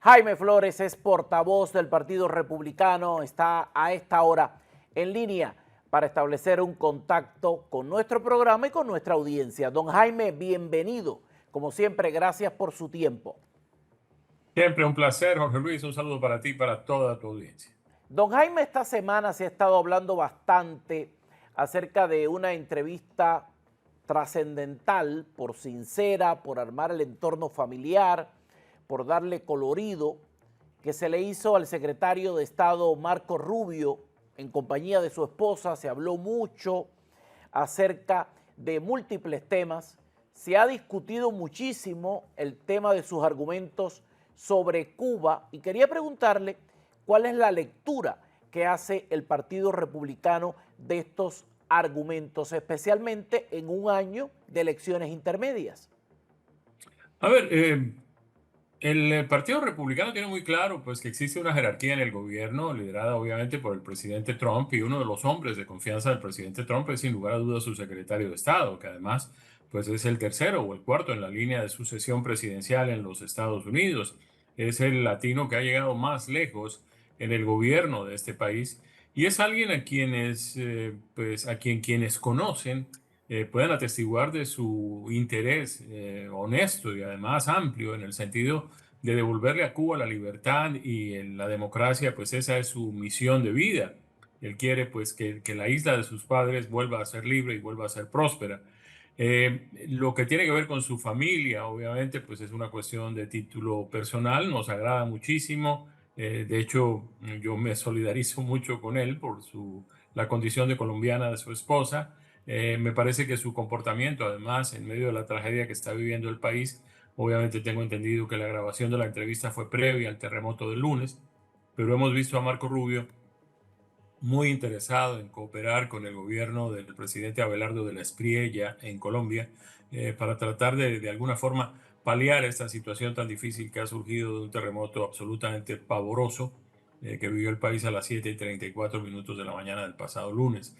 Jaime Flores es portavoz del Partido Republicano, está a esta hora en línea para establecer un contacto con nuestro programa y con nuestra audiencia. Don Jaime, bienvenido. Como siempre, gracias por su tiempo. Siempre un placer, Jorge Luis. Un saludo para ti y para toda tu audiencia. Don Jaime, esta semana se ha estado hablando bastante acerca de una entrevista trascendental, por sincera, por armar el entorno familiar, por darle colorido, que se le hizo al secretario de Estado Marco Rubio en compañía de su esposa. Se habló mucho acerca de múltiples temas. Se ha discutido muchísimo el tema de sus argumentos sobre Cuba y quería preguntarle cuál es la lectura que hace el Partido Republicano de estos argumentos, especialmente en un año de elecciones intermedias. A ver, el Partido Republicano tiene muy claro pues, que existe una jerarquía en el gobierno, liderada obviamente por el presidente Trump, y uno de los hombres de confianza del presidente Trump es sin lugar a dudas su secretario de Estado, que además pues, es el tercero o el cuarto en la línea de sucesión presidencial en los Estados Unidos. Es el latino que ha llegado más lejos en el gobierno de este país y es alguien a quienes, quienes conocen pueden atestiguar de su interés honesto y además amplio en el sentido de devolverle a Cuba la libertad y la democracia, pues esa es su misión de vida. Él quiere pues que la isla de sus padres vuelva a ser libre y vuelva a ser próspera. Lo que tiene que ver con su familia, obviamente, pues es una cuestión de título personal, nos agrada muchísimo. De hecho, yo me solidarizo mucho con él por la condición de colombiana de su esposa. Me parece que su comportamiento, además, en medio de la tragedia que está viviendo el país, obviamente tengo entendido que la grabación de la entrevista fue previa al terremoto del lunes, pero hemos visto a Marco Rubio muy interesado en cooperar con el gobierno del presidente Abelardo de la Espriella en Colombia para tratar de alguna forma paliar esta situación tan difícil que ha surgido de un terremoto absolutamente pavoroso que vivió el país a las 7:34 de la mañana del pasado lunes.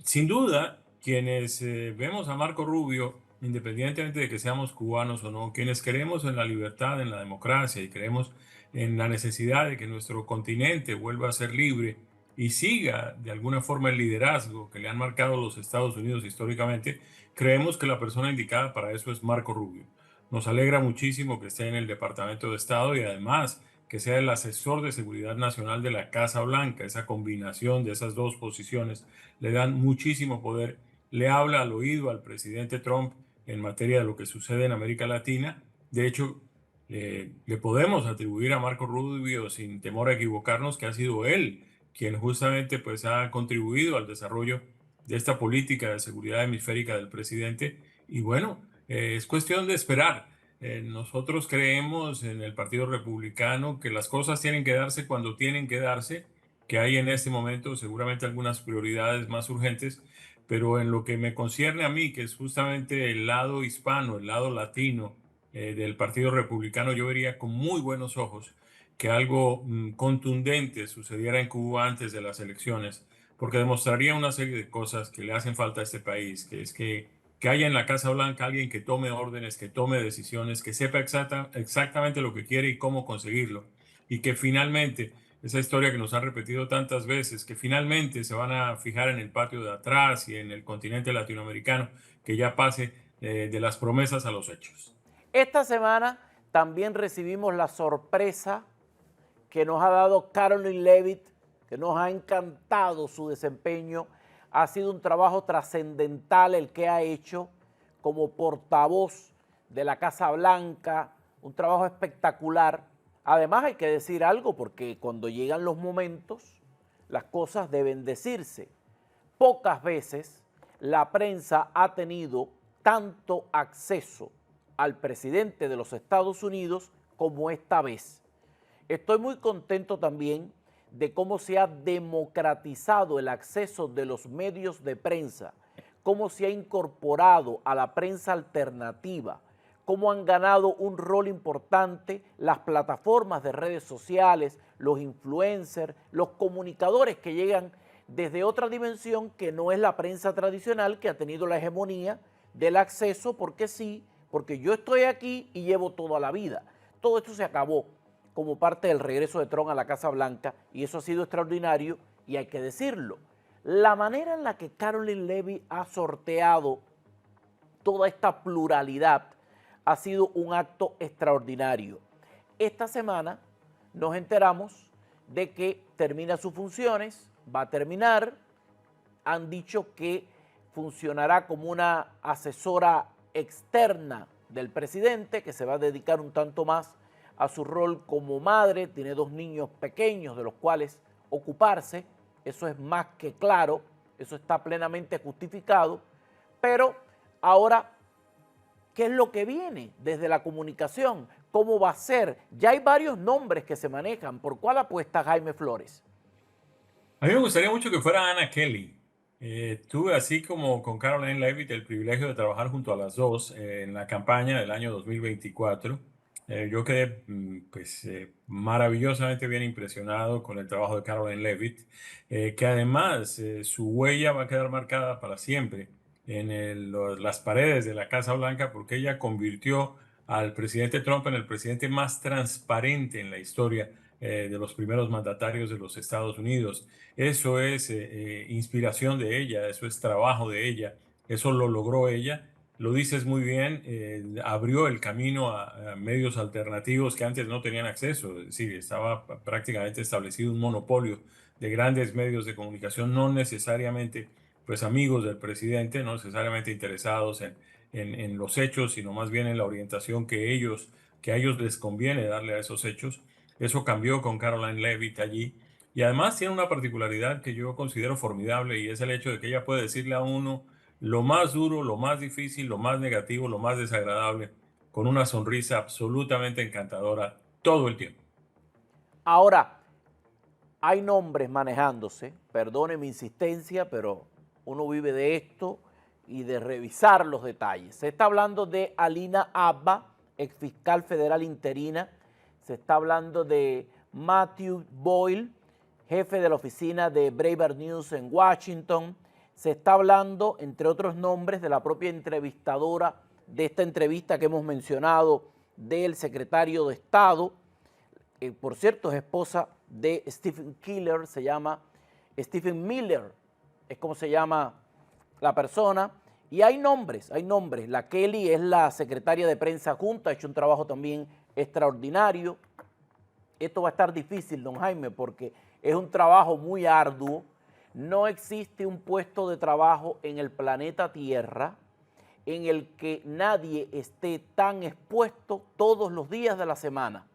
Sin duda, quienes vemos a Marco Rubio, independientemente de que seamos cubanos o no, quienes creemos en la libertad, en la democracia y creemos en la necesidad de que nuestro continente vuelva a ser libre y siga de alguna forma el liderazgo que le han marcado los Estados Unidos históricamente, creemos que la persona indicada para eso es Marco Rubio. Nos alegra muchísimo que esté en el Departamento de Estado y además que sea el asesor de seguridad nacional de la Casa Blanca. Esa combinación de esas dos posiciones le dan muchísimo poder. Le habla al oído al presidente Trump en materia de lo que sucede en América Latina. De hecho, le podemos atribuir a Marco Rubio, sin temor a equivocarnos, que ha sido él quien justamente pues, ha contribuido al desarrollo de esta política de seguridad hemisférica del presidente. Y bueno, es cuestión de esperar. Nosotros creemos en el Partido Republicano que las cosas tienen que darse cuando tienen que darse, que hay en este momento seguramente algunas prioridades más urgentes, pero en lo que me concierne a mí, que es justamente el lado hispano, el lado latino del Partido Republicano, yo vería con muy buenos ojos que algo contundente sucediera en Cuba antes de las elecciones, porque demostraría una serie de cosas que le hacen falta a este país, que es que haya en la Casa Blanca alguien que tome órdenes, que tome decisiones, que sepa exactamente lo que quiere y cómo conseguirlo, y que finalmente, esa historia que nos han repetido tantas veces, que finalmente se van a fijar en el patio de atrás y en el continente latinoamericano, que ya pase de las promesas a los hechos. Esta semana también recibimos la sorpresa que nos ha dado Caroline Leavitt, que nos ha encantado su desempeño. Ha sido un trabajo trascendental el que ha hecho como portavoz de la Casa Blanca, un trabajo espectacular. Además hay que decir algo porque cuando llegan los momentos, las cosas deben decirse. Pocas veces la prensa ha tenido tanto acceso al presidente de los Estados Unidos como esta vez. Estoy muy contento también de cómo se ha democratizado el acceso de los medios de prensa, cómo se ha incorporado a la prensa alternativa, cómo han ganado un rol importante las plataformas de redes sociales, los influencers, los comunicadores que llegan desde otra dimensión que no es la prensa tradicional, que ha tenido la hegemonía del acceso porque sí, porque yo estoy aquí y llevo toda la vida. Todo esto se acabó como parte del regreso de Trump a la Casa Blanca, y eso ha sido extraordinario y hay que decirlo. La manera en la que Caroline Levy ha sorteado toda esta pluralidad ha sido un acto extraordinario. Esta semana nos enteramos de que termina sus funciones, va a terminar, han dicho que funcionará como una asesora externa del presidente, que se va a dedicar un tanto más a su rol como madre, tiene 2 niños pequeños de los cuales ocuparse, eso es más que claro, eso está plenamente justificado, pero ahora, ¿qué es lo que viene desde la comunicación? ¿Cómo va a ser? Ya hay varios nombres que se manejan. ¿Por cuál apuesta Jaime Flores? A mí me gustaría mucho que fuera Anna Kelly. Tuve así como con Caroline Leavitt el privilegio de trabajar junto a las dos en la campaña del año 2024. Yo quedé maravillosamente bien impresionado con el trabajo de Caroline Leavitt, que además su huella va a quedar marcada para siempre en las paredes de la Casa Blanca porque ella convirtió al presidente Trump en el presidente más transparente en la historia de los primeros mandatarios de los Estados Unidos. Eso es inspiración de ella, eso es trabajo de ella, eso lo logró ella. Lo dices muy bien, abrió el camino a medios alternativos que antes no tenían acceso. Es decir, estaba prácticamente establecido un monopolio de grandes medios de comunicación, no necesariamente pues amigos del presidente, no necesariamente interesados en los hechos, sino más bien en la orientación que a ellos les conviene darle a esos hechos. Eso cambió con Caroline Leavitt allí. Y además tiene una particularidad que yo considero formidable y es el hecho de que ella puede decirle a uno lo más duro, lo más difícil, lo más negativo, lo más desagradable, con una sonrisa absolutamente encantadora todo el tiempo. Ahora, hay nombres manejándose, perdone mi insistencia, pero uno vive de esto y de revisar los detalles. Se está hablando de Alina Abba, exfiscal federal interina. Se está hablando de Matthew Boyle, jefe de la oficina de Breitbart News en Washington. Se está hablando, entre otros nombres, de la propia entrevistadora de esta entrevista que hemos mencionado, del secretario de Estado, por cierto, es esposa de Stephen Killer, se llama Stephen Miller, es como se llama la persona. Y hay nombres, hay nombres. La Kelly es la secretaria de prensa junta, ha hecho un trabajo también extraordinario. Esto va a estar difícil, don Jaime, porque es un trabajo muy arduo. No existe un puesto de trabajo en el planeta Tierra en el que nadie esté tan expuesto todos los días de la semana.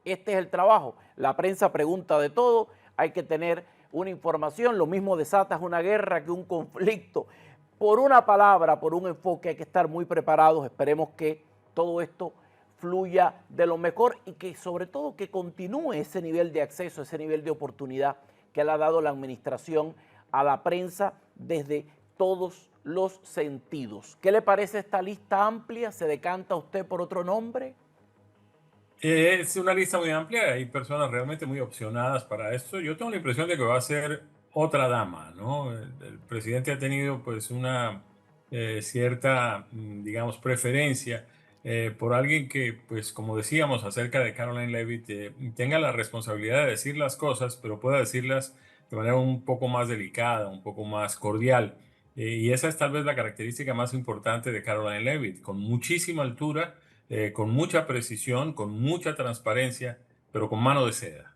Este es el trabajo. La prensa pregunta de todo, hay que tener una información, lo mismo desatas una guerra que un conflicto. Por una palabra, por un enfoque, hay que estar muy preparados. Esperemos que todo esto fluya de lo mejor y que sobre todo que continúe ese nivel de acceso, ese nivel de oportunidad que le ha dado la administración a la prensa desde todos los sentidos. ¿Qué le parece esta lista amplia? ¿Se decanta usted por otro nombre? Es una lista muy amplia, hay personas realmente muy opcionadas para esto. Yo tengo la impresión de que va a ser otra dama, ¿no? El presidente ha tenido pues una cierta, digamos, preferencia por alguien que, pues como decíamos acerca de Caroline Leavitt, tenga la responsabilidad de decir las cosas, pero pueda decirlas de manera un poco más delicada, un poco más cordial. Y esa es tal vez la característica más importante de Caroline Leavitt, con muchísima altura, con mucha precisión, con mucha transparencia, pero con mano de seda.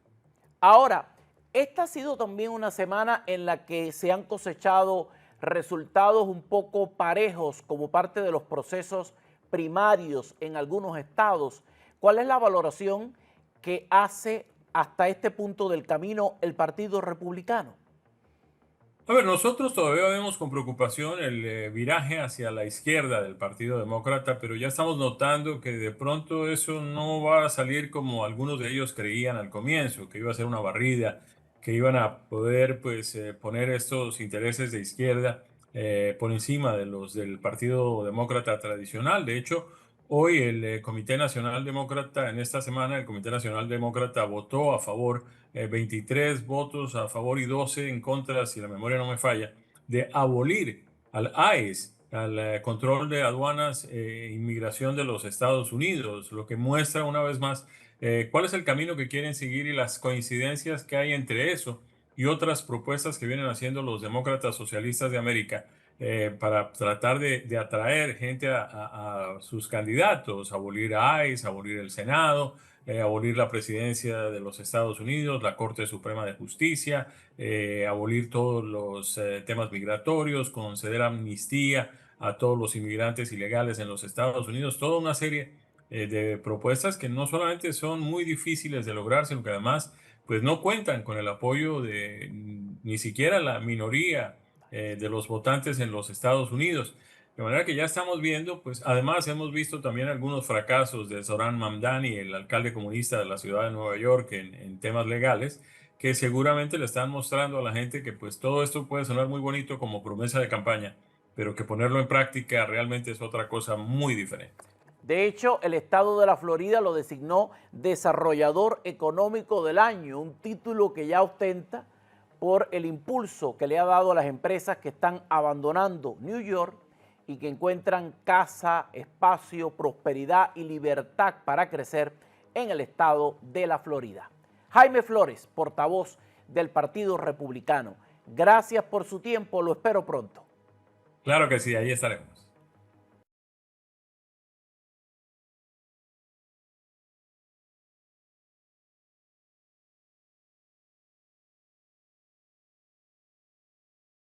Ahora, esta ha sido también una semana en la que se han cosechado resultados un poco parejos como parte de los procesos primarios en algunos estados. ¿Cuál es la valoración que hace hasta este punto del camino el Partido Republicano? A ver, nosotros todavía vemos con preocupación el viraje hacia la izquierda del Partido Demócrata, pero ya estamos notando que de pronto eso no va a salir como algunos de ellos creían al comienzo, que iba a ser una barrida, que iban a poder pues poner estos intereses de izquierda por encima de los del Partido Demócrata tradicional. De hecho, hoy el Comité Nacional Demócrata, en esta semana, el Comité Nacional Demócrata votó a favor 23 votos a favor y 12 en contra, si la memoria no me falla, de abolir al ICE, al control de aduanas e inmigración de los Estados Unidos, lo que muestra una vez más cuál es el camino que quieren seguir y las coincidencias que hay entre eso y otras propuestas que vienen haciendo los demócratas socialistas de América para tratar de atraer gente a sus candidatos, abolir a ICE, abolir el Senado, abolir la presidencia de los Estados Unidos, la Corte Suprema de Justicia, abolir todos los temas migratorios, conceder amnistía a todos los inmigrantes ilegales en los Estados Unidos, toda una serie de propuestas que no solamente son muy difíciles de lograr, sino que además pues no cuentan con el apoyo de ni siquiera la minoría de los votantes en los Estados Unidos. De manera que ya estamos viendo, pues además hemos visto también algunos fracasos de Zohran Mamdani, el alcalde comunista de la ciudad de Nueva York, en temas legales, que seguramente le están mostrando a la gente que pues todo esto puede sonar muy bonito como promesa de campaña, pero que ponerlo en práctica realmente es otra cosa muy diferente. De hecho, el estado de la Florida lo designó Desarrollador Económico del Año, un título que ya ostenta por el impulso que le ha dado a las empresas que están abandonando New York y que encuentran casa, espacio, prosperidad y libertad para crecer en el estado de la Florida. Jaime Flores, portavoz del Partido Republicano, gracias por su tiempo, lo espero pronto. Claro que sí, ahí estaremos.